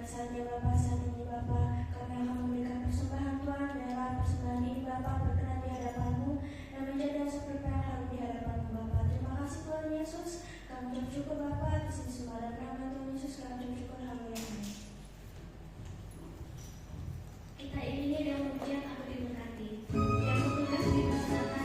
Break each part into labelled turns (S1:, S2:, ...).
S1: Saatnya Bapa, saat ini Bapa, kami akan memberikan persembahan Tuhan. Biarlah persembahan ini Bapa berkenan di hadapan-Mu dan menjadi seperti syukur Bapa, di sini semua dalam nama Tuhan Yesus kami ucap syukur, haleluya. Kita iringi dengan pujian Aku Diberkati yang bertugas dilaksanakan.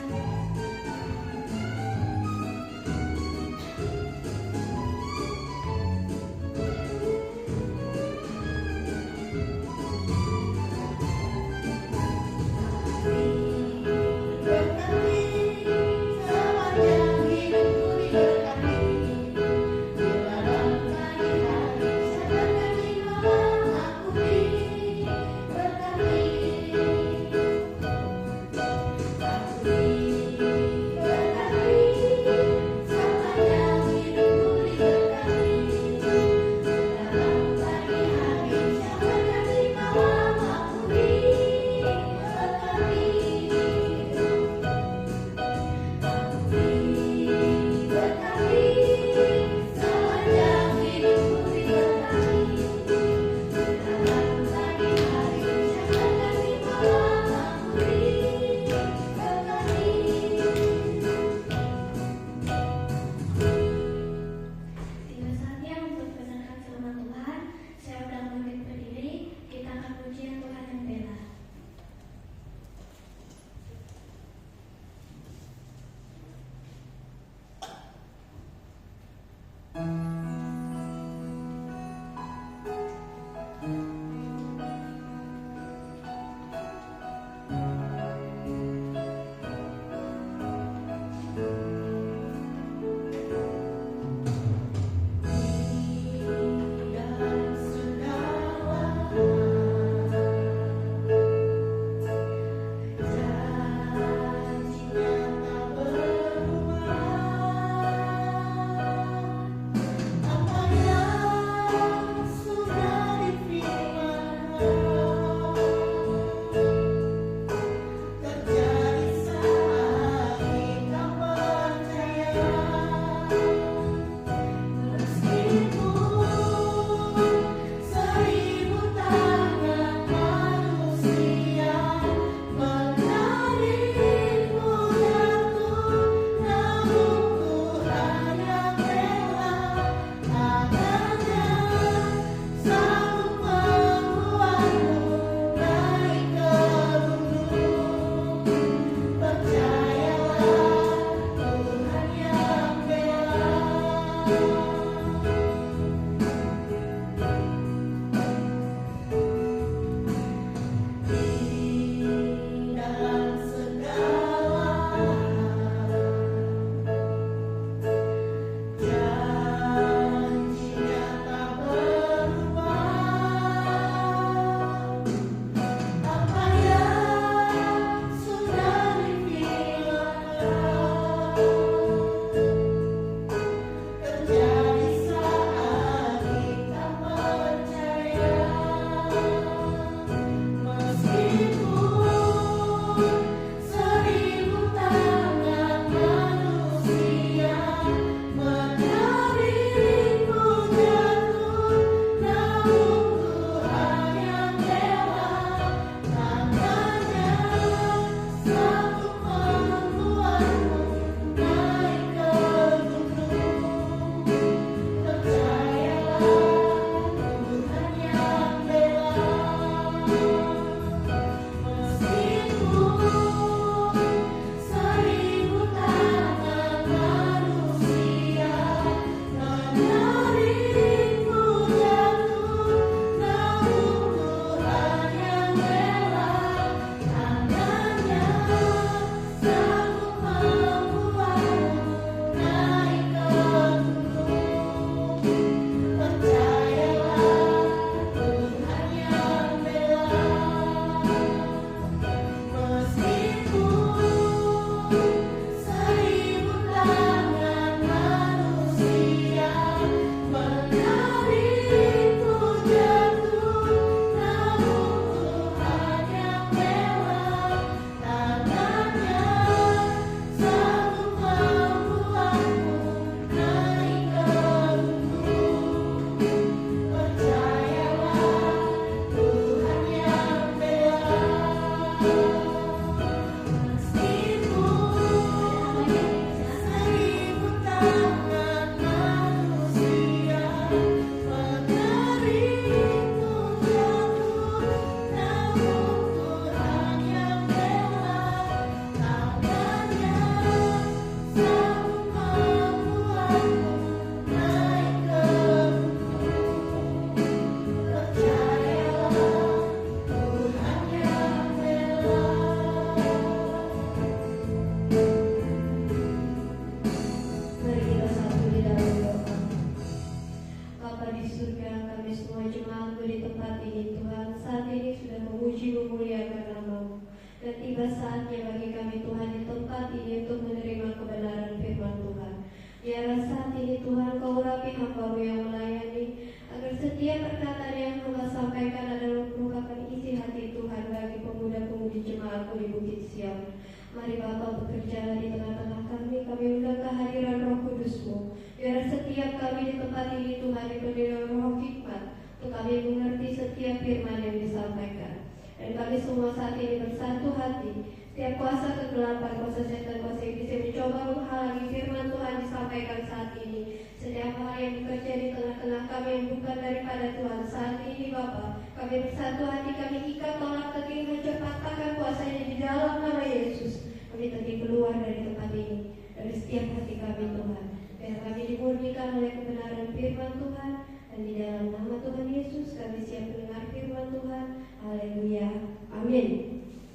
S2: sampaikan saat ini. Setiap hal yang bekerja di tengah-tengah kami yang bukan daripada Tuhan, saat ini Bapa, kami bersatu hati, kami ikat tolak teging, hancur patahkan kuasanya di dalam nama Yesus. Kami teging keluar dari tempat ini, dari setiap hati kami Tuhan. Biar kami dimurnikan oleh kebenaran firman Tuhan, dan di dalam nama Tuhan Yesus kami siap mendengar firman Tuhan. Haleluya, amin.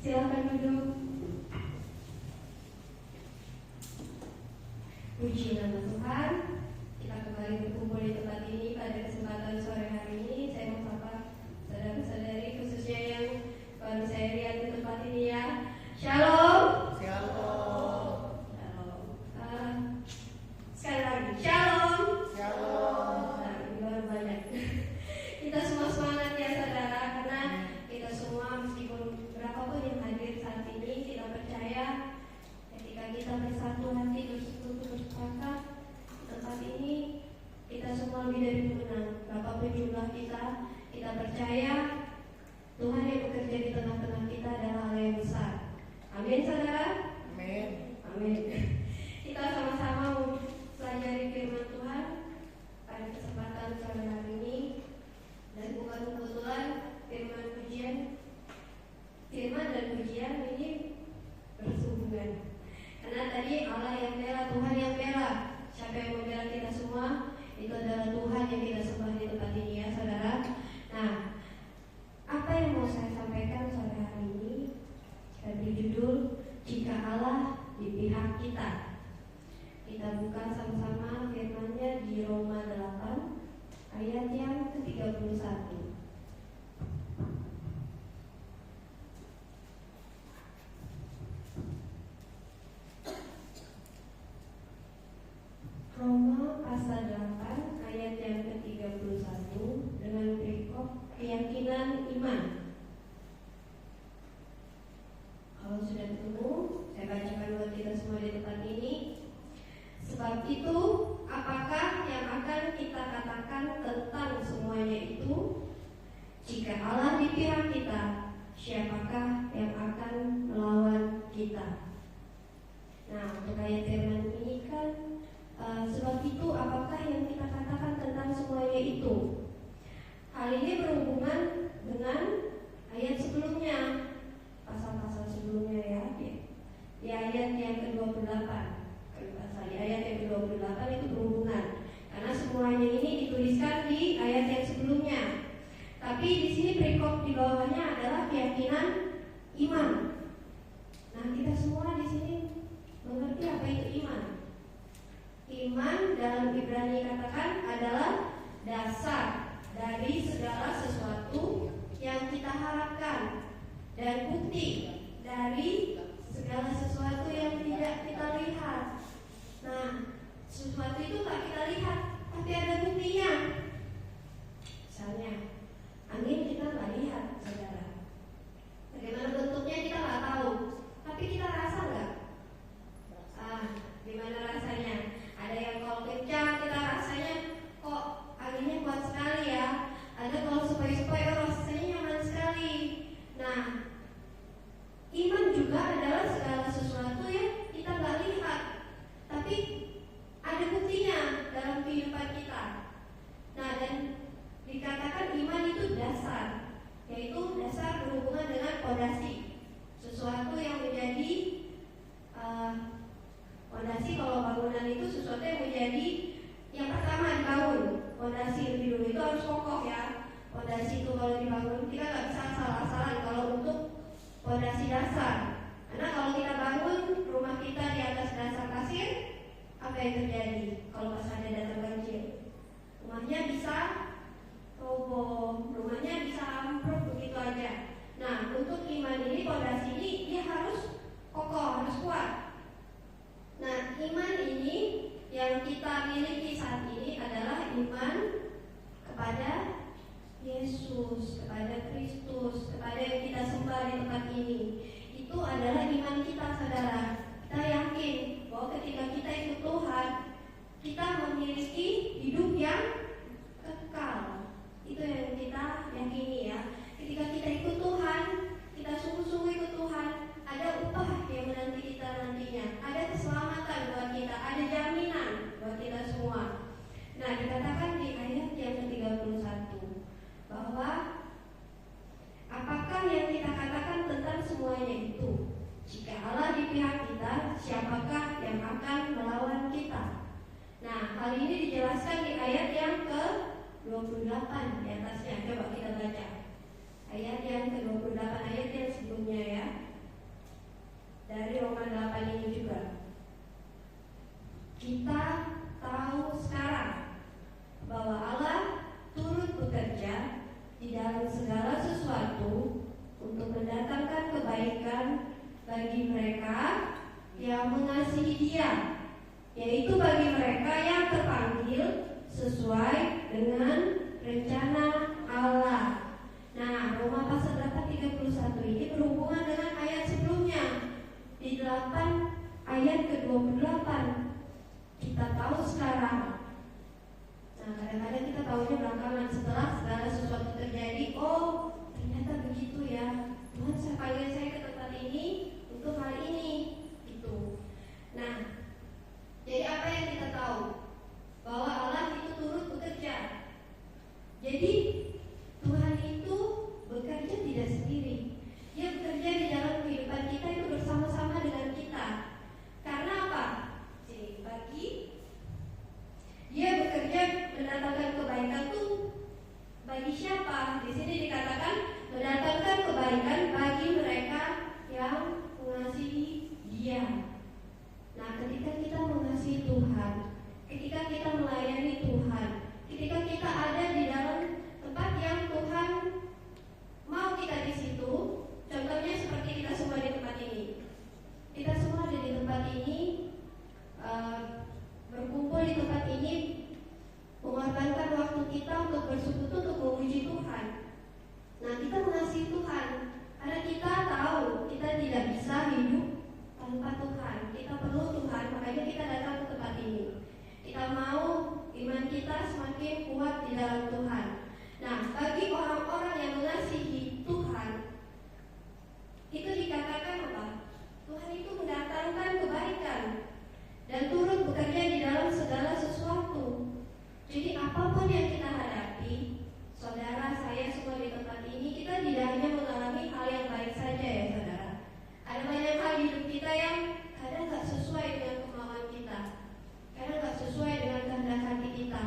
S2: Silakan duduk. Puji nama Tuhan. Kita kembali berkumpul di tempat ini pada kesempatan sore hari ini. Saya mau sapa saudara-saudari khususnya yang baru saya lihat di tempat ini ya. Shalom.
S3: Shalom.
S2: Sekali lagi, shalom.
S3: Shalom.
S2: Nah, ini baru banyak. Kita semua semangat ya saudara, karena kita semua meskipun berapapun yang hadir saat ini, kita percaya ketika kita bersatu hati untuk bersepakat di tempat ini, kita semua lebih dari pemenang. Berapapun jumlah kita percaya Tuhan yang bekerja di tengah-tengah kita adalah Allah yang besar. Amin saudara.
S3: Amin.
S2: Amin. Kita sama-sama mau pelajari firman Tuhan pada kesempatan sore hari ini, dan bukan kebetulan firman dan pujian ini bersambungan. Karena tadi Allah yang bela, Tuhan yang bela. Siapa yang membela kita semua? Itu adalah Tuhan yang kita sembah di tempat ini ya saudara. Nah, apa yang mau saya sampaikan sore hari ini? Saya beri judul, Jika Allah di pihak kita. Kita buka sama-sama firman-Nya di Roma 8 ayat yang ke-31. Roma pasal 8 ayat yang ke-31 dengan perikop keyakinan iman. Kalau sudah ketemu, saya bacakan buat kita semua di tempat ini. Sebab itu, apakah yang akan kita katakan tentang semuanya itu? Jika Allah di pihak kita, siapakah yang akan melawan kita? Nah, untuk ayat firman ini kan, sebab itu apakah yang kita katakan tentang semuanya itu? Hal ini berhubungan dengan ayat sebelumnya, pasal-pasal sebelumnya ya, di ayat yang ke-28. Di ayat yang ke-28 itu berhubungan, karena semuanya ini dituliskan di ayat yang sebelumnya. Tapi di sini perikop di bawahnya adalah keyakinan iman. Nah, kita semua di sini mengerti apa itu iman. Iman dalam Ibrani katakan adalah dasar dari segala sesuatu yang kita harapkan dan bukti dari segala sesuatu yang tidak kita lihat. Nah, sesuatu itu tak kita lihat, tapi ada buktinya. Misalnya, angin kita nggak lihat, saudara. Bagaimana bentuknya kita nggak tahu, tapi kita rasa nggak? Gimana rasanya? Ada yang kalau kencang kita rasanya kok anginnya kuat sekali ya. Ada kalau sepoi-sepoi rasanya nyaman sekali. Nah, iman juga adalah segala sesuatu yang kita nggak lihat, tapi ada buktinya dalam kehidupan kita. Nah, dan dikatakan iman itu dasar, yaitu dasar berhubungan dengan fondasi, sesuatu yang menjadi fondasi. Kalau bangunan itu sesuatu yang menjadi yang pertama dibangun. Fondasi lebih dulu itu harus kokoh ya. Fondasi itu kalau dibangun kita nggak bisa asal-asalan kalau untuk fondasi dasar. Karena kalau kita bangun rumah kita di atas dasar pasir, apa yang terjadi kalau pas ada datang banjir? Rumahnya bisa roboh, rumahnya bisa ambruk begitu aja. Nah, untuk iman ini, fondasi ini dia harus kokoh, harus kuat. Nah, iman ini yang kita miliki saat ini adalah iman kepada Yesus, kepada Kristus, kepada yang kita sembah di tempat ini. Itu adalah iman kita, saudara. Kita yakin bahwa ketika kita ikut Tuhan, kita memiliki hidup yang kekal. Itu yang kita yakini ya. Ketika kita ikut Tuhan, kita sungguh-sungguh ikut Tuhan, ada upah yang menanti kita nantinya, ada keselamatan buat kita, ada jaminan buat hal ini dijelaskan di ayat yang ke-28 di atasnya. Coba kita baca ayat yang ke-28, ayat yang sebelumnya ya, dari Roma 8 ini juga. Kita tahu sekarang bahwa Allah turut bekerja di dalam segala sesuatu untuk mendatangkan kebaikan bagi mereka yang mengasihi Dia, yaitu bagi mereka yang terpanggil sesuai dengan rencana Allah. Nah, Roma pasal 8:31 ini berhubungan dengan ayat sebelumnya di 8 ayat ke-28. Kita tahu sekarang. Nah, kadang-kadang kita tahunya belakangan setelah segala sesuatu terjadi. Oh, ternyata begitu ya. Tuhan saya panggil saya ke tempat ini untuk hal ini. Gitu. Nah, jadi apa yang kita tahu? Bahwa Allah itu turut bekerja. Jadi Tuhan itu bekerja tidak sendiri. Dia bekerja di dalam kehidupan kita itu bersama-sama dengan kita. Karena apa? Dia bekerja mendatangkan kebaikan tuh bagi siapa? Di sini dikatakan mendatangkan kebaikan bagi mereka yang mengasihi Dia. Nah, ketika kita mengasihi Tuhan, ketika kita melayani Tuhan, ketika kita ada di dalam tempat yang Tuhan mau kita di situ, contohnya seperti kita semua di tempat ini. Kita semua ada di tempat ini, berkumpul di tempat ini, mengorbankan waktu kita untuk bersekutu, untuk memuji Tuhan. Nah, kita mengasihi Tuhan karena kita tahu kita tidak bisa hidup tanpa Tuhan. Kita perlu Tuhan, makanya kita datang ke tempat ini. Kita mau iman kita semakin kuat di dalam Tuhan. Nah, bagi orang-orang yang mengasihi Tuhan, itu dikatakan apa? Tuhan itu mendatangkan kebaikan dan turut bekerja di dalam segala sesuatu. Jadi apapun yang kita hadapi, saudara, saya semua di tempat ini, kita tidak hanya mengalami hal yang baik saja ya saudara. Ada banyak hal di hidup kita yang kadang gak sesuai dengan kemauan kita, kadang gak sesuai dengan kehendak hati kita.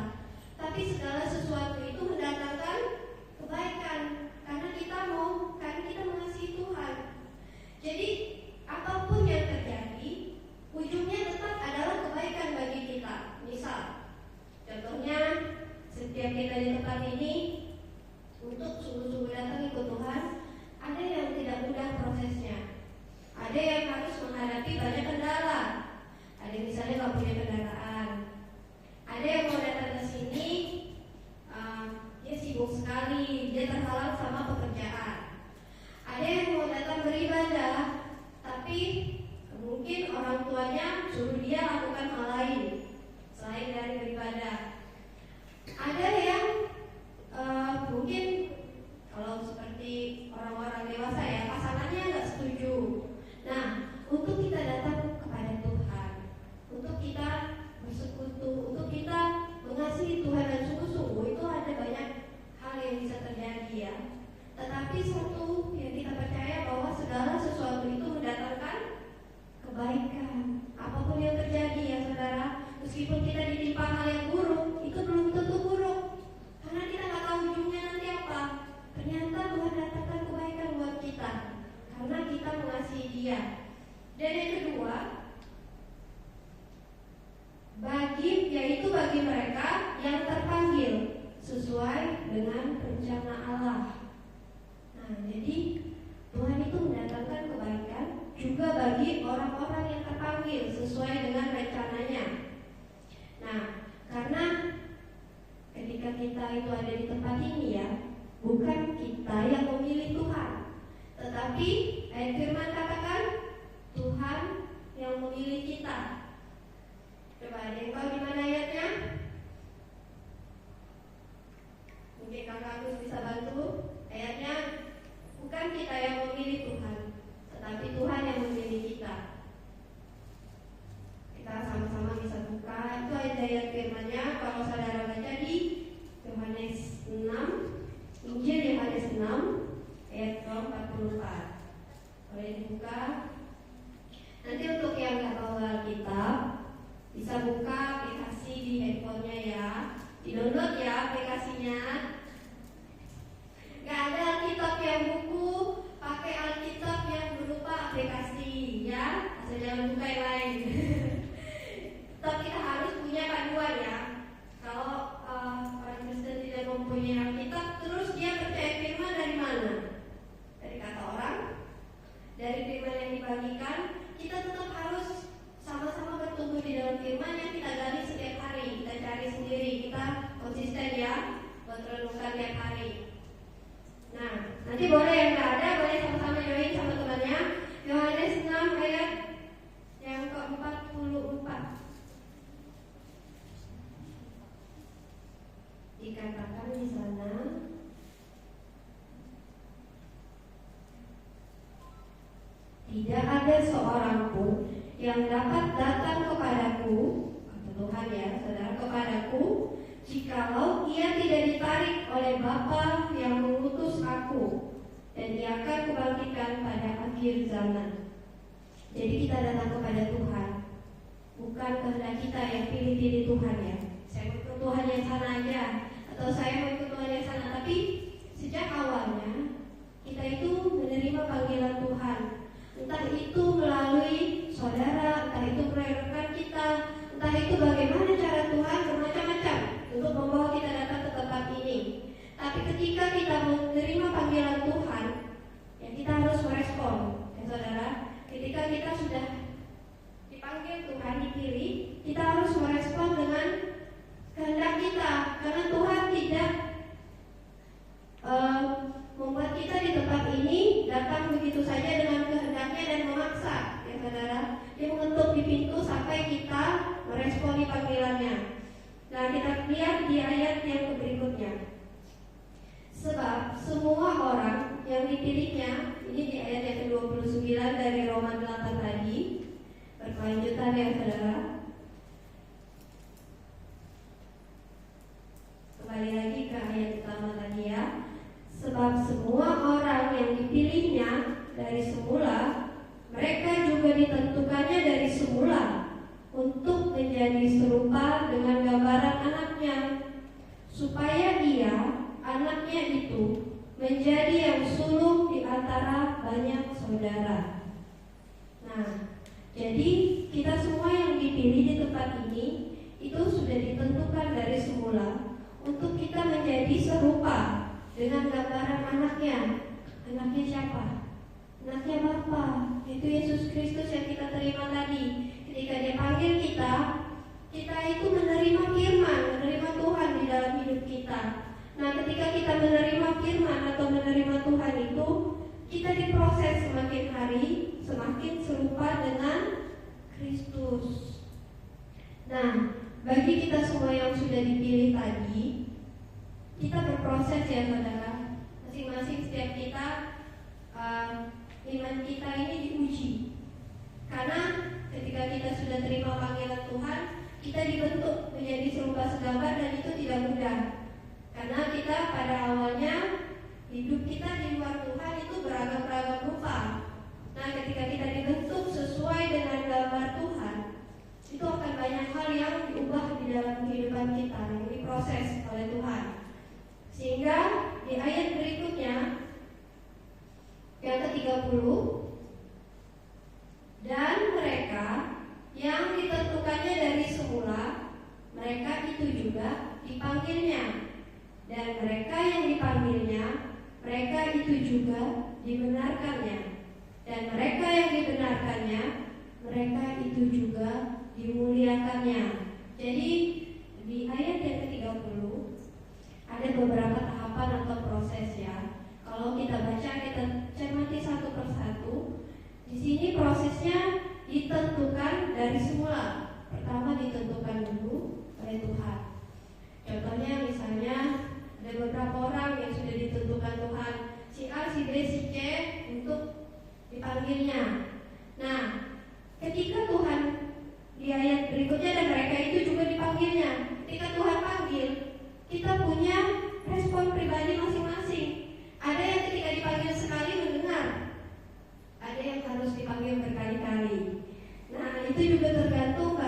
S2: Tapi segala sesuatu itu mendatangkan kebaikan karena kita mengasihi Tuhan. Jadi apapun yang terjadi, ujungnya tetap adalah kebaikan bagi kita. Misal, contohnya setiap kita di tempat ini untuk sungguh-sungguh datang ikut Tuhan, ada yang tidak mudah prosesnya. Ada yang harus menghadapi banyak kendala. Ada yang misalnya nggak punya kendaraan. Ada yang mau datang ke sini, dia sibuk sekali, dia terhalang sama pekerjaan. Ada yang mau datang beribadah, tapi mungkin orang tuanya suruh dia lakukan hal lain selain dari beribadah. Ada yang mungkin kalau seperti orang-orang dewasa ya, pasangannya nggak setuju. Nah, untuk kita datang kepada Tuhan, untuk kita bersekutu, untuk kita mengasihi Tuhan dan sungguh-sungguh, itu ada banyak hal yang bisa terjadi ya. Tetapi satu yang kita percaya bahwa segala sesuatu itu mendatangkan kebaikan. Apapun yang terjadi ya saudara, meskipun kita ditimpa hal yang buruk, itu belum tentu buruk, karena kita nggak tahu ujungnya nanti apa. Ternyata Tuhan datangkan kebaikan buat kita karena kita mengasihi Dia. Dan yang kedua, yaitu bagi mereka yang terpanggil sesuai dengan rencana Allah. Nah, jadi Tuhan itu mendatangkan kebaikan juga bagi orang-orang yang terpanggil sesuai dengan rencananya. Nah, karena ketika kita itu ada di tempat ini ya, bukan kita yang memilih Tuhan, tetapi ayat firman katakan Tuhan yang memilih kita. Coba ada yang tahu di mana ayatnya? Mungkin kakak Agus bisa bantu. Ayatnya, bukan kita yang memilih Tuhan, tetapi Tuhan yang memilih kita. Kita Bisa buka aplikasi di handphonenya ya, di-download ya aplikasinya. Gak ada Alkitab yang buku, pakai Alkitab yang berupa aplikasi ya, asal jangan buka yang lain. Tetap kita harus punya panduan ya. Kalau orang Kristen tidak mempunyai Alkitab, terus dia percaya firman dari mana? Dari kata orang, dari firman yang dibagikan. Kita tetap harus sama-sama bertumbuh di dalam firman yang kita gali setiap hari. Kita cari sendiri, kita konsisten ya, buat renungkan tiap hari. Nah, nanti boleh yang nggak ada, boleh sama-sama join sama temannya. Yohanes 6 ayat yang ke-44. Dikatakan di sana, tidak ada seorang pun yang dapat datang kepadaku, kata Tuhan ya, saudara, kepadaku, jikalau ia tidak ditarik oleh Bapa yang mengutus aku, dan ia akan kubangkitkan pada akhir zaman. Jadi kita datang kepada Tuhan, bukan kehendak kita yang pilih-pilih Tuhan ya. Saya mau ikut Tuhan yang sana aja, atau saya mau ikut Tuhan yang sana. Tapi sejak awalnya kita itu menerima panggilan Tuhan. Entah itu melalui saudara, entah itu melalui rekan kita, entah itu bagaimana cara Tuhan bermacam-macam untuk membawa kita datang ke tempat ini. Tapi ketika kita menerima panggilan Tuhan, ya kita harus merespon, ya saudara. Ketika kita sudah dipanggil Tuhan, dipilih, kita harus merespon dengan kehendak kita, karena Tuhan tidak membuat kita di tempat ini datang begitu saja dengan kehendaknya dan memaksa, ya saudara. Dia mengetuk di pintu sampai kita meresponi panggilannya. Nah, kita lihat di ayat yang berikutnya. Sebab semua orang yang dipilihnya, ini di ayat yang ke-29 dari Roma 8 tadi, berkelanjutan ya saudara. Kembali lagi ke ayat pertama tadi ya. Sebab semua orang yang dipilihnya dari semula, mereka juga ditentukannya dari semula untuk menjadi serupa dengan gambaran anaknya, supaya dia, anaknya itu, menjadi yang sulung di antara banyak saudara. Nah, jadi kita semua yang dipilih di tempat ini itu sudah ditentukan dari semula untuk kita menjadi serupa dengan gambaran anaknya. Anaknya siapa? Anaknya Bapa, itu Yesus Kristus yang kita terima tadi. Ketika dia panggil kita, kita itu menerima firman, menerima Tuhan di dalam hidup kita. Nah, ketika kita menerima firman atau menerima Tuhan itu, kita diproses semakin hari, semakin serupa dengan Kristus. Nah, bagi kita semua yang sudah dipilih tadi, kita berproses ya saudara. Masing-masing setiap kita, iman kita ini diuji. Karena ketika kita sudah terima panggilan Tuhan, kita dibentuk menjadi serupa segambar, dan itu tidak mudah. Karena kita pada awalnya hidup kita di luar Tuhan itu beragam-ragam rupa. Nah, ketika kita dibentuk sesuai dengan gambar Tuhan, itu akan banyak hal yang diubah di dalam kehidupan kita, yang diproses oleh Tuhan. Sehingga di ayat berikutnya yang ke-30, dan mereka yang ditentukannya dari semula, mereka itu juga dipanggilnya, dan mereka yang dipanggilnya, mereka itu juga dibenarkannya, dan mereka yang dibenarkannya, mereka itu juga dimuliakannya. Jadi di ayat yang ke-30 ada beberapa tahapan atau proses ya. Kalau kita baca, kita cermati satu persatu. Di sini prosesnya ditentukan dari semula. Pertama ditentukan dulu oleh Tuhan. Contohnya misalnya ada beberapa orang yang sudah ditentukan Tuhan, si A, si B, si C untuk dipanggilnya. Nah, ketika Tuhan di ayat berikutnya, dan mereka itu juga dipanggilnya. Ketika Tuhan panggil, kita punya respon pribadi masing-masing. Ada yang ketika dipanggil sekali mendengar, ada yang harus dipanggil berkali-kali. Nah, itu juga tergantung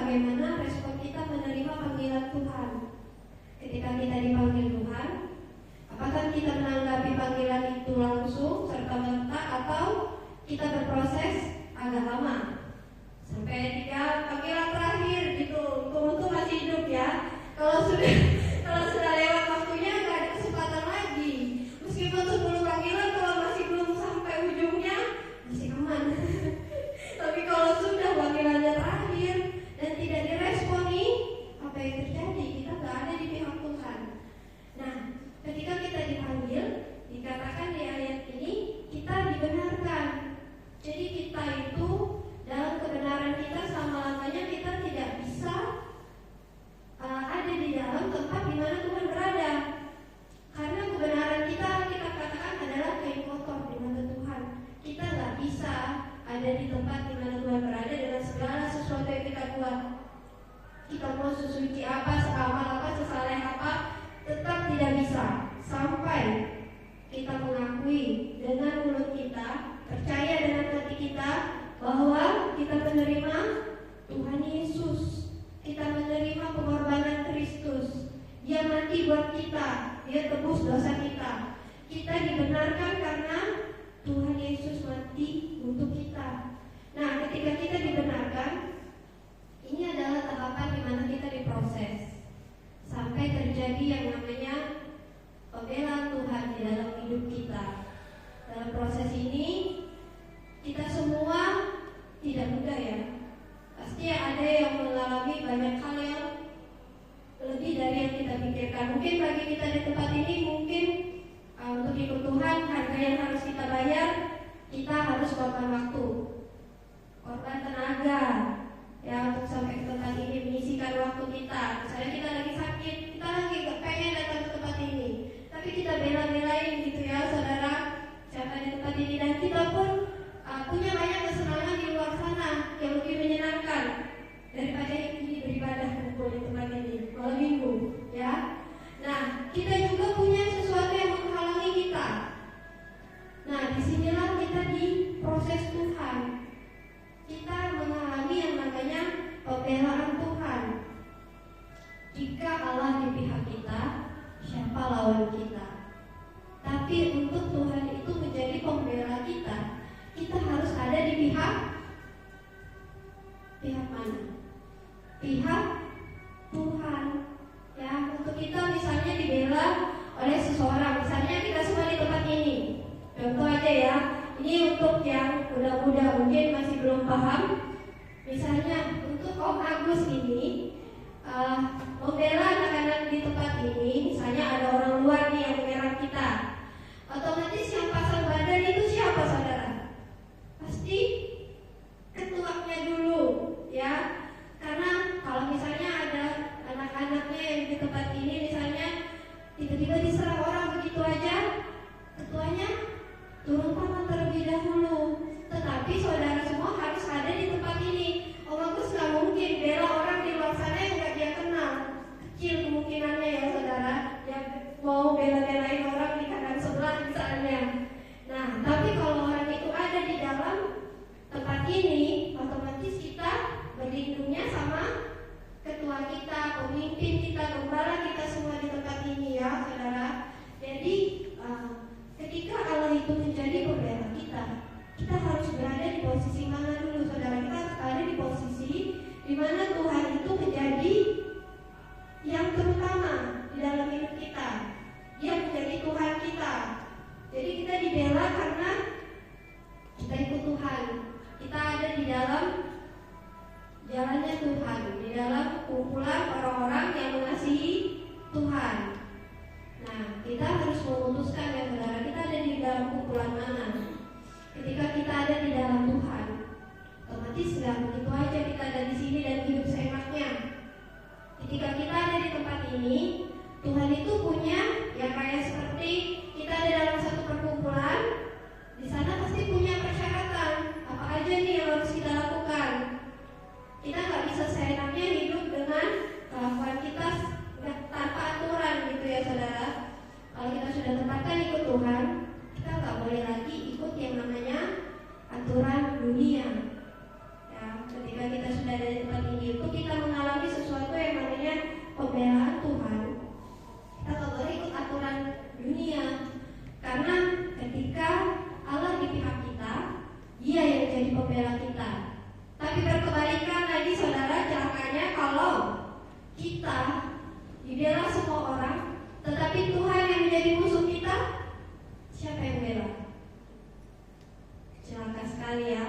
S2: kita mau sesuci apa, seamal apa, sesaleh apa, tetap tidak bisa sampai kita mengakui dengan mulut kita, percaya dengan hati kita bahwa kita menerima Tuhan Yesus, kita menerima pengorbanan Kristus. Dia mati buat kita, Dia tebus dosa kita. Kita dibenarkan karena Tuhan Yesus mati untuk kita. Nah, ketika kita dibenarkan, ini adalah tahapan di mana kita diproses sampai terjadi yang namanya pembelaan Tuhan di dalam hidup kita. Dalam proses ini kita semua tidak mudah ya. Pasti ada yang mengalami banyak hal yang lebih dari yang kita pikirkan. Mungkin bagi kita di tempat ini mungkin untuk ikut Tuhan harga yang harus kita bayar, kita harus korban waktu, korban tenaga, ya untuk sampai ke tempat ini menyisikan waktu kita. Misalnya kita lagi sakit, kita lagi gak pengen datang ke tempat ini, tapi kita bela-belain gitu ya saudara, siapa di tempat ini. Dan kita pun punya banyak kesenangan di luar sana yang lebih menyenangkan daripada ini beribadah kumpul di tempat ini malam minggu ya. Nah, kita juga punya sesuatu yang menghalangi kita. Nah, disinilah kita diproses Tuhan. Kita mengalami yang namanya pembelaan Tuhan. Jika Allah di pihak kita, siapa lawan kita? Tapi untuk Tuhan itu menjadi pembela kita, kita harus ada di pihak mana? Pihak Tuhan. Ya, untuk kita misalnya dibela oleh seseorang, misalnya kita semua di tempat ini. Contoh aja ya, ini untuk yang muda-muda mungkin masih belum paham. Misalnya untuk Om Agus ini membela anak-anak di tempat ini, misalnya ada orang luar nih yang menyerang kita, otomatis yang pasang badan itu siapa saudara? Pasti ketuanya dulu ya. Karena kalau misalnya ada anak-anaknya yang di tempat ini misalnya tiba-tiba diserang orang begitu aja, ketuanya turun tangan terlebih dahulu. Tetapi saudara semua harus ada di tempat ini. Om Agus gak mungkin bela orang di luar sana yang gak dia kenal. Kecil kemungkinannya ya saudara, yang mau bela-belain orang di kanan sebelah misalnya. Nah, tapi kalau orang itu ada di dalam tempat ini, otomatis kita berlindungnya sama ketua kita, pemimpin kita, gembala kita semua di tempat ini ya saudara. Jadi ketika Allah itu menjadi pembela kita, kita harus berada di posisi mana dulu saudara? Kita harus ada di posisi di mana Tuhan itu menjadi yang terutama di dalam hidup kita. Dia menjadi Tuhan kita. Jadi kita dibela karena kita ikut Tuhan. Kita ada di dalam jalannya Tuhan, di dalam kumpulan orang-orang yang mengasihi Tuhan. Nah, kita harus memutuskan ya saudara, kita ada di dalam kumpulan mana. Ketika kita ada di dalam Tuhan, otomatis nggak begitu aja kita ada di sini dan hidup seenaknya. Ketika kita ada di tempat ini, Tuhan itu punya ya kayak seperti kita ada dalam satu perkumpulan, di sana pasti punya persyaratan apa aja nih yang harus kita lakukan. Kita nggak bisa seenaknya hidup dengan kelakuan kita tanpa aturan gitu ya saudara. Kalau kita sudah tempatkan ikut Tuhan, kita nggak boleh lagi ikut yang namanya aturan dunia. Ya, ketika kita sudah ada di tempat ini, itu kita mengalami sesuatu yang namanya pembelaan Tuhan. Kita nggak boleh ikut aturan dunia, karena ketika Allah di pihak kita, Dia yang jadi pembela kita. Tapi berkebalikan lagi saudara, celakanya kalau kita dibela semua orang, tetapi Tuhan yang menjadi musuh kita, siapa yang bela? Celaka sekali ya.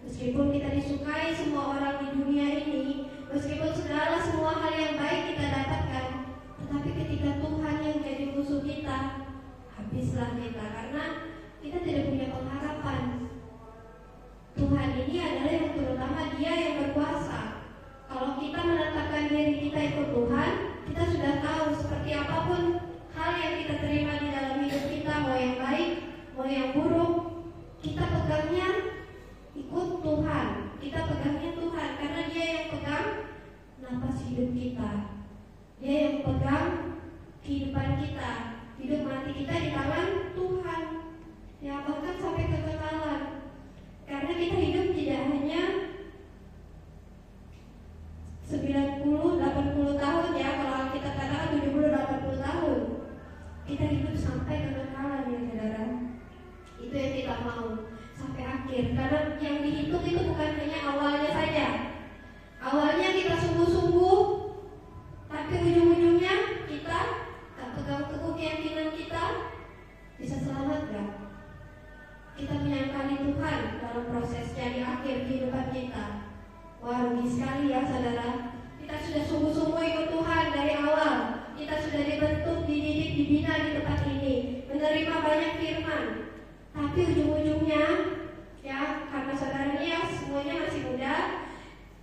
S2: Meskipun kita disukai semua orang di dunia ini, meskipun segala semua hal yang baik kita dapatkan, tetapi ketika Tuhan yang jadi musuh kita, habislah kita, karena kita tidak punya pengharapan. Tuhan ini adalah yang terutama, Dia yang berkuasa. Kalau kita menetapkan diri kita ikut Tuhan, kita sudah tahu seperti apapun hal yang kita terima di dalam hidup kita, mau yang baik, mau yang buruk, kita pegangnya ikut Tuhan. Kita pegangnya Tuhan, karena Dia yang pegang napas hidup kita. Dia yang pegang kehidupan kita. Hidup mati kita di tangan Tuhan. Ya, bahkan sampai kekekalan. Karena kita hidup tidak hanya 90-80 tahun ya, kalau kita katakan 70-80 tahun. Kita hidup sampai kekekalan ya saudara. Itu yang kita mau, sampai akhir. Karena yang dihitung itu bukan hanya awalnya saja. Awalnya kita sungguh-sungguh, tapi ujung-ujungnya kita tak pegang teguh keyakinan kita, bisa selamat gak? Kita menyangkali Tuhan dalam prosesnya di akhir kehidupan kita. Wah, rugi sekali ya saudara. Kita sudah sungguh-sungguh ikut Tuhan dari awal. Kita sudah dibentuk, dididik, dibina di tempat ini, menerima banyak firman. Tapi ujung-ujungnya, ya karena saudara ini ya semuanya masih muda,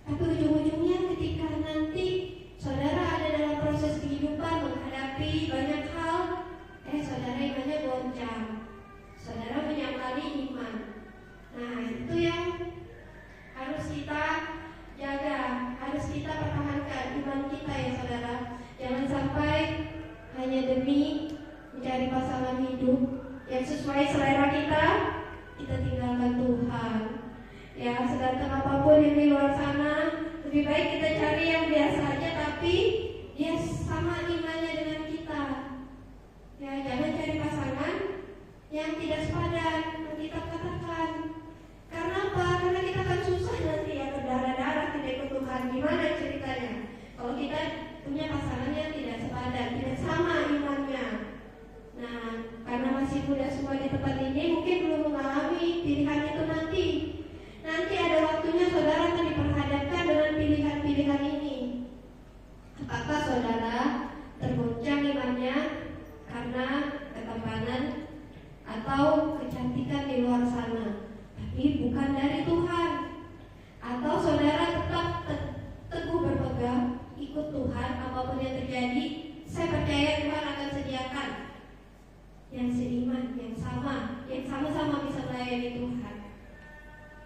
S2: tapi ujung-ujungnya ketika nanti saudara ada dalam proses kehidupan menghadapi banyak hal, saudara imannya goncang. Saudara menyangkali iman. Nah, itu yang harus kita jaga, harus kita pertahankan iman kita ya saudara. Jangan sampai hanya demi mencari pasangan hidup yang sesuai selera kita tinggalkan Tuhan. Ya, sedangkan apapun yang di luar sana, lebih baik kita cari yang biasa aja tapi dia sama imannya dengan kita. Ya, jangan cari pasangan yang tidak sepadan, yang kita katakan. Karena apa? Karena kita akan susah nanti ya, berdarah-darah tidak ikut Tuhan. Gimana ceritanya? Kalau kita punya pasangan yang tidak sepadan, tidak sama imannya. Nah, karena masih muda semua di tempat ini, mungkin belum mengalami pilihan itu nanti. Nanti ada waktunya saudara akan diperhadapkan dengan pilihan-pilihan ini. Apakah saudara tergoncang imannya karena ketampanan atau kecantikan di luar sana, tapi bukan dari Tuhan? Atau saudara tetap teguh berpegang, ikut Tuhan apapun yang terjadi, saya percaya Tuhan akan sediakan yang seiman, yang sama-sama bisa melayani Tuhan.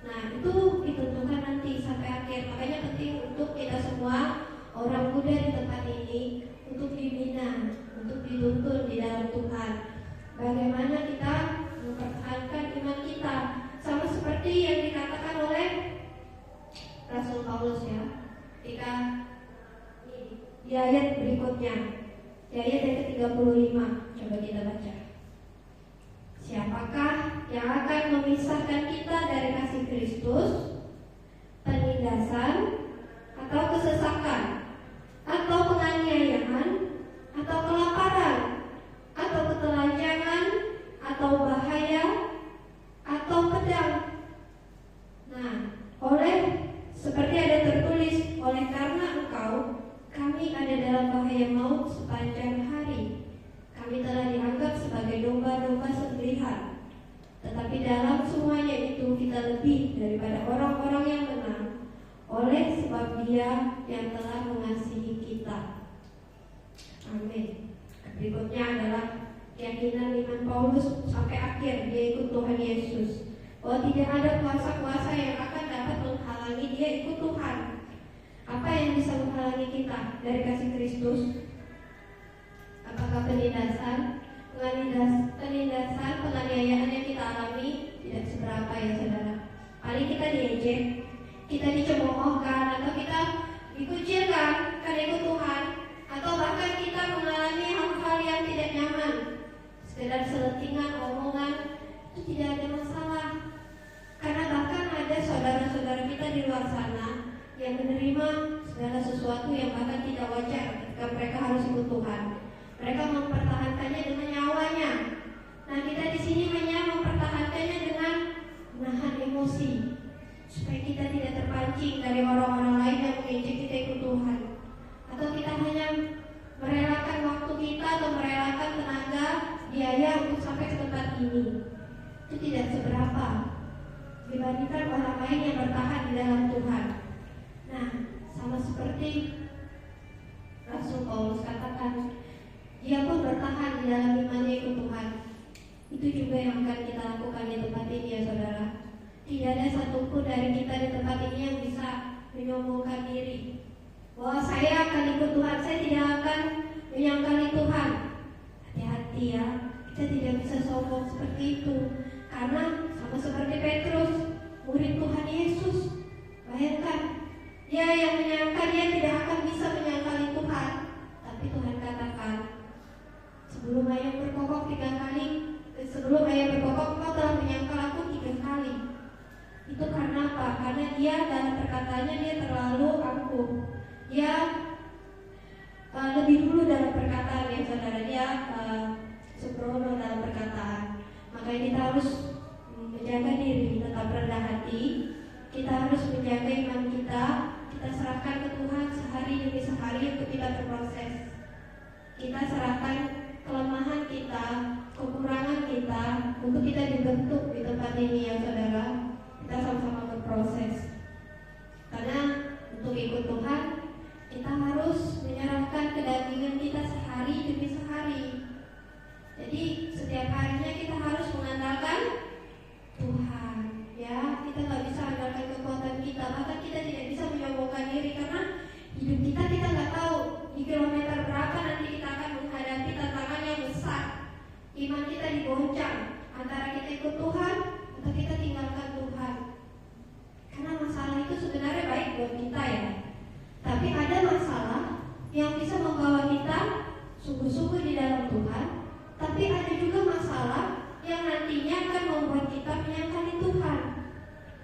S2: Nah, itu ditentukan nanti sampai akhir. Makanya penting untuk kita semua orang muda di tempat ini untuk dibina, untuk dituntun di dalam Tuhan. Bagaimana kita mempertahankan iman kita, sama seperti yang dikatakan oleh Rasul Paulus ya. Ketika di ayat berikutnya, di ayat yang ke-35, coba kita baca. Siapakah yang akan memisahkan kita dari kasih Kristus? Penindasan atau kesesakan, atau penganiayaan, atau kelaparan, atau ketelanjangan, atau bahaya, atau pedang. Nah, seperti ada tertulis, oleh karena engkau, kami ada dalam bahaya maut sepanjang hari. Kami telah dianggap sebagai domba-domba sembelihan. Tetapi dalam semuanya itu kita lebih daripada orang-orang yang menang, oleh sebab Dia yang telah mengasihi kita. Amin. Berikutnya adalah keyakinan iman Paulus sampai akhir dia ikut Tuhan Yesus, bahwa tidak ada kuasa-kuasa yang akan dapat menghalangi dia ikut Tuhan. Apa yang bisa menghalangi kita dari kasih Kristus? Apakah penindasan, penganiayaan yang kita alami? Tidak seberapa ya saudara. Paling kita diejek, kita dicemoohkan, atau kita dikucilkan karena ikut Tuhan, atau bahkan kita mengalami hal-hal yang tidak nyaman, sekedar seletingan omongan, itu tidak ada masalah. Karena bahkan ada saudara-saudara kita di luar sana yang menerima segala sesuatu yang bahkan tidak wajar ketika mereka harus ikut Tuhan. Mereka mempertahankannya dengan nyawanya. Nah, kita di sini hanya mempertahankannya dengan menahan emosi, supaya kita tidak terpancing dari orang-orang lain yang mengejek kita ikut Tuhan. Atau kita hanya merelakan waktu kita atau merelakan tenaga, biaya untuk sampai ke tempat ini. Itu tidak seberapa dibandingkan orang lain yang bertahan di dalam Tuhan. Nah, sama seperti Rasul Paulus katakan, dia pun bertahan di dalam imannya ikut Tuhan. Itu juga yang akan kita lakukan di tempat ini ya saudara. Tidak ada satupun dari kita di tempat ini yang bisa menyombongkan diri bahwa saya akan hati ya. Kita tidak bisa sombong seperti itu. Karena sama seperti Petrus, murid Tuhan Yesus. Bayangkan, dia yang menyangka dia tidak akan bisa menyangkali Tuhan. Tapi Tuhan katakan, sebelum ayam berkokok 3 kali, sebelum ayam berkokok kau telah menyangkal aku 3 kali. Itu karena apa? Karena dia dalam perkataannya dia terlalu angkuh. Dia lebih dulu dalam perkataan ya saudara, dia sembrono dalam perkataan. Makanya kita harus menjaga diri, tetap rendah hati. Kita harus menjaga iman kita. Kita serahkan ke Tuhan sehari demi sehari untuk kita berproses. Kita serahkan kelemahan kita, kekurangan kita untuk kita dibentuk di tempat ini ya saudara. Kita sama-sama berproses. Karena untuk ikut Tuhan kita harus menyerahkan kedagingan kita sehari demi sehari. Jadi setiap harinya kita harus mengandalkan Tuhan. Ya, kita nggak bisa andalkan kekuatan kita. Bahkan kita tidak bisa menyombongkan diri karena hidup kita nggak tahu di kilometer berapa nanti kita akan menghadapi tantangan yang besar. Iman kita digoncang antara kita ikut Tuhan atau kita tinggalkan Tuhan. Karena masalah itu sebenarnya baik buat kita ya. Tapi ada masalah yang bisa membawa kita sungguh-sungguh di dalam Tuhan. Tapi ada juga masalah yang nantinya akan membuat kita menyangkali Tuhan.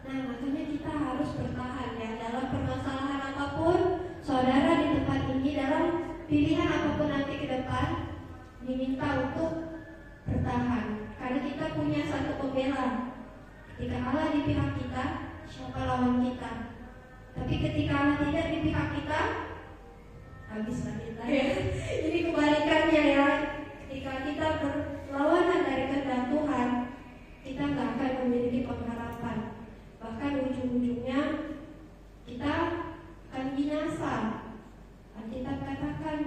S2: Nah, makanya kita harus bertahan ya dalam permasalahan apapun. Saudara di tempat ini dalam pilihan apapun nanti ke depan diminta untuk bertahan. Karena kita punya satu pembela. Ketika Allah di pihak kita, siapa lawan kita? Tapi ketika Allah tidak di pihak kita, habislah kita ya. Jadi kebalikannya ya. Ketika kita berlawanan dari kehendak Tuhan, kita nggak akan memiliki pengharapan. Bahkan ujung-ujungnya kita akan binasa. Alkitab katakan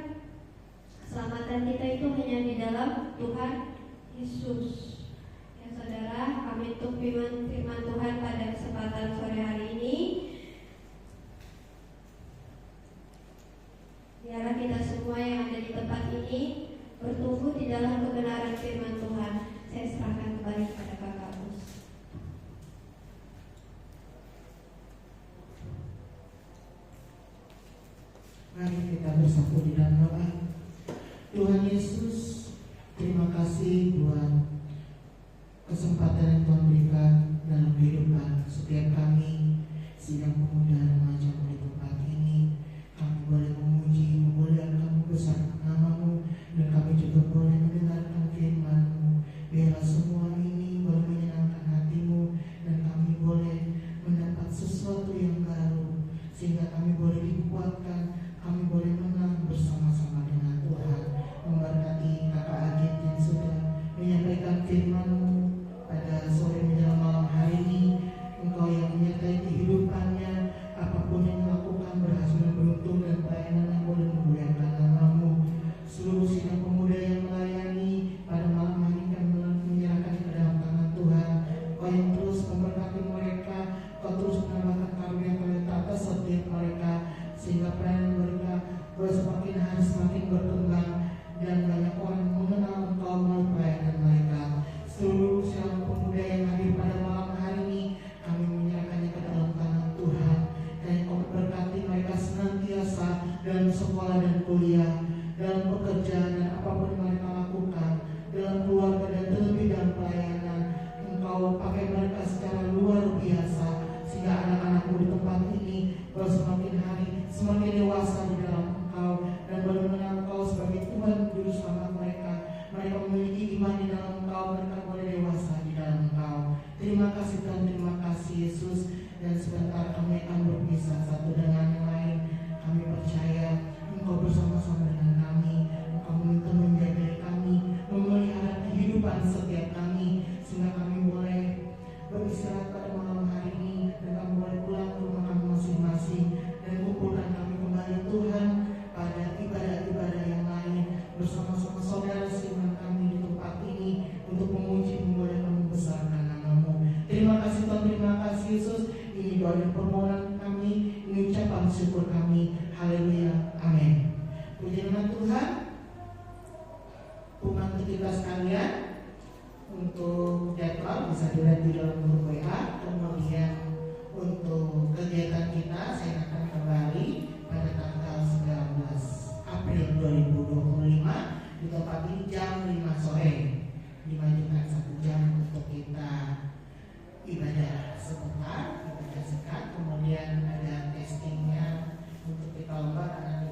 S2: keselamatan kita itu hanya di dalam Tuhan Yesus. Ya saudara, kami untuk firman Tuhan pada kesempatan sore hari ini. Biarlah kita semua yang ada di tempat ini bertumbuh di dalam kebenaran firman Tuhan. Saya serahkan kembali kepada Kakak Bus.
S3: Mari kita bersatu di dalam doa. Tuhan Yesus, terima kasih buat kesempatan yang Tuhan berikan dalam kehidupan setiap kami sidang pemuda remaja di tempat ini. Kami boleh memuji, memuliakan kamu besar namamu, dan kami juga boleh mendengarkan firman-Mu. Biarlah semua ini boleh menyenangkan hatimu, dan kami boleh mendapat sesuatu yang baru, sehingga kami boleh dikuatkan, kami boleh menang bersama-sama dengan Tuhan. Memberkati Kakak Agit yang sudah menyampaikan firman-Mu pada sore menjelang malam hari ini. Engkau yang menyertai kehidupannya, apapun yang dilakukan berhasil dan beruntung, dan pelayanan yang boleh memuliakan nama-Mu. Seluruh sidang pemuda yang melayani pada malam hari kami menyerahkan ke dalam tangan Tuhan. Kau yang terus memberkati mereka, Kau terus menambahkan karunia-karunia atas setiap mereka, sehingga pelayanan mereka boleh semakin hari semakin berkembang, dan banyak orang mengenal Engkau melalui pelayanan mereka. Seluruh sidang pemuda yang hadir pada malam hari ini, kami menyerahkannya ke dalam tangan Tuhan, dan Kau berkati mereka senantiasa dalam sekolah dan kuliah, dalam bekerja dan apapun yang mereka lakukan, dalam keluarga dan terlebih dalam pelayanan. Engkau pakai mereka secara luar biasa, sehingga anak-anakmu di tempat ini boleh semakin hari semakin dewasa di dalam Engkau, dan boleh mengenal Engkau sebagai Tuhan Juru Selamat mereka. Mereka memiliki iman di dalam Engkau, mereka boleh dewasa di dalam Engkau. Terima kasih Tuhan, terima kasih Yesus. Dan sebentar kami akan berpisah satu dengan yang lain. Kami percaya Engkau bersama-sama dengan kami. Engkau menuntun menjaga kami, memelihara kehidupan setiap kami, sehingga kami boleh beristirahat pada malam hari ini, dan kami boleh pulang ke rumah kami masing-masing, dan kumpulkan kami kembali Tuhan tahun 2025 di tempat ini jam 5 sore. Dimajukan 1 jam untuk kita ibadah sebentar, ibadah singkat, kemudian ada testingnya untuk kita lomba karena